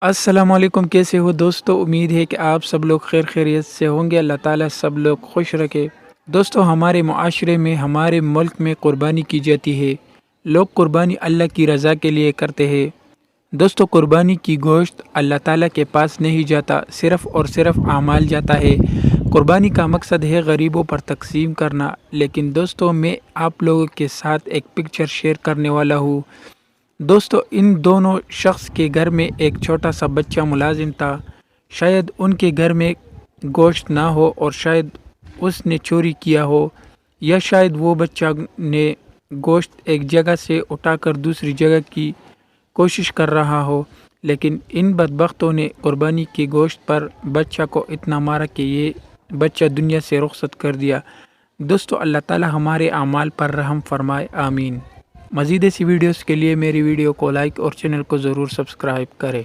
अस्सलामुअलैकुम, कैसे हो दोस्तों? उम्मीद है कि आप सब लोग खैर खैरियत से होंगे। अल्लाह ताला सब लोग खुश रखे। दोस्तों, हमारे मुआशरे में, हमारे मुल्क में कुर्बानी की जाती है। लोग कुर्बानी अल्लाह की रज़ा के लिए करते हैं। दोस्तों, कुर्बानी की गोश्त अल्लाह ताला के पास नहीं जाता, सिर्फ़ और सिर्फ आमाल जाता है। कुर्बानी का मकसद है गरीबों पर तकसीम करना। लेकिन दोस्तों, मैं आप लोगों के साथ एक पिक्चर शेयर करने वाला हूँ। दोस्तों, इन दोनों शख्स के घर में एक छोटा सा बच्चा मुलाजिम था। शायद उनके घर में गोश्त ना हो और शायद उसने चोरी किया हो, या शायद वो बच्चा ने गोश्त एक जगह से उठाकर दूसरी जगह की कोशिश कर रहा हो। लेकिन इन बदबख्तों ने कुर्बानी के गोश्त पर बच्चा को इतना मारा कि ये बच्चा दुनिया से रुखसत कर दिया। दोस्तों, अल्लाह ताला हमारे आमाल पर रहम फरमाए, आमीन। मज़ीद ऐसी वीडियोस के लिए मेरी वीडियो को लाइक और चैनल को ज़रूर सब्सक्राइब करें।